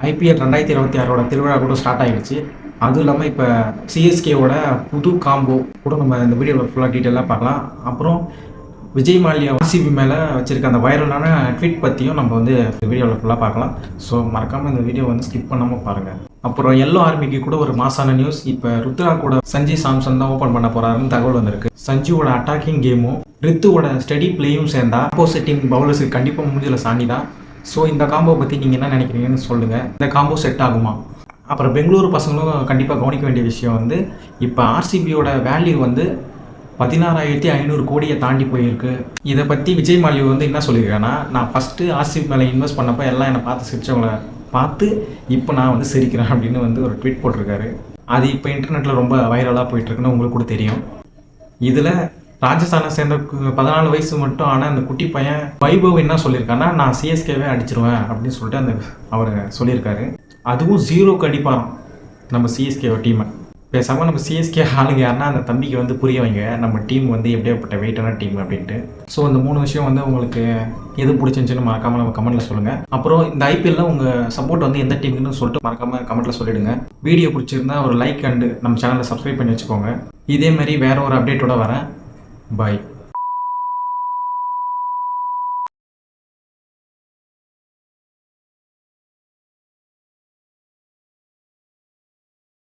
IPL 2026ஓட திருவிழா கூட start ஆகிடுச்சு. அதுவும் இல்லாமல் இப்போ சிஎஸ்கேவோட புது காம்போ கூட நம்ம இந்த வீடியோவில் ஃபுல்லாக டீட்டெயிலாக பார்க்கலாம். அப்புறம் விஜய் மால்யா ஆர்சிபி மேலே வச்சுருக்க அந்த வைரலான ட்வீட் பற்றியும் நம்ம வந்து இந்த வீடியோவில் ஃபுல்லாக பார்க்கலாம். ஸோ மறக்காமல் இந்த வீடியோ வந்து ஸ்கிப் பண்ணாமல் பாருங்கள். அப்புறம் எல்லோ ஆர்மிக்கு கூட ஒரு மாசான நியூஸ். இப்போ ருத்ரா கூட சஞ்சு சாம்சன் தான் ஓப்பன் பண்ண போகிறாருன்னு தகவல் வந்திருக்கு. சஞ்சுவோட அட்டாக்கிங் கேமும் ரித்துவோட ஸ்டெடி பிளேயும் சேர்ந்தா ஆப்போசிட் டீம் பவுலர்ஸுக்கு கண்டிப்பாக முடிஞ்சல சாணி தான். ஸோ இந்த காம்போ பற்றி நீங்கள் என்ன நினைக்கிறீங்கன்னு சொல்லுங்கள். இந்த காம்போ செட் ஆகுமா? அப்புறம் பெங்களூரு பசங்களும் கண்டிப்பாக கவனிக்க வேண்டிய விஷயம் வந்து இப்போ ஆர்சிபியோட வேல்யூ வந்து 16,500 கோடியை தாண்டி போயிருக்கு. இதை பற்றி விஜய் மால்யா வந்து என்ன சொல்லியிருக்கேன்னா, நான் ஃபஸ்ட்டு ஆர்சிபி மேலே இன்வெஸ்ட் பண்ணப்போ எல்லாம் என்னை பார்த்து சிரிச்சவங்கள பார்த்து இப்போ நான் வந்து சிரிக்கிறேன் அப்படின்னு வந்து ஒரு ட்வீட் போட்டிருக்காரு. அது இப்போ இன்டர்நெட்டில் ரொம்ப வைரலாக போயிட்டுருக்குன்னு உங்களுக்கு கூட தெரியும். இதில் ராஜஸ்தானை சேர்ந்த 14 வயசு மட்டும் ஆனால் அந்த குட்டி பையன் வைபவ் என்ன சொல்லியிருக்காருன்னா, நான் சிஎஸ்கேவே அடிச்சிருவேன் அப்படின்னு சொல்லிட்டு அவர் சொல்லியிருக்காரு. அதுவும் 0க்கு அடிப்பாராம் நம்ம சிஎஸ்கே டீமை. பேசாமல் நம்ம சிஎஸ்கே ஆளுங்க யாருன்னா அந்த தம்பிக்கு வந்து புரிய வைங்க, நம்ம டீம் வந்து எப்படியாப்பட்ட வெயிட்டான டீம் அப்படின்ட்டு. ஸோ இந்த 3 விஷயம் வந்து உங்களுக்கு எது பிடிச்சிருந்துச்சுன்னு மறக்காமல் நம்ம கமெண்ட்டில் சொல்லுங்கள். அப்புறம் இந்த ஐபிஎல்லில் உங்கள் சப்போர்ட் வந்து எந்த டீமுன்னு சொல்லிட்டு மறக்காமல் கமெண்ட்டில் சொல்லிவிடுங்க. வீடியோ பிடிச்சிருந்தா ஒரு லைக் அண்டு நம்ம சேனலை சப்ஸ்கிரைப் பண்ணி வச்சுக்கோங்க. இதேமாதிரி வேறு ஒரு அப்டேட்டோட வரேன். பாய்.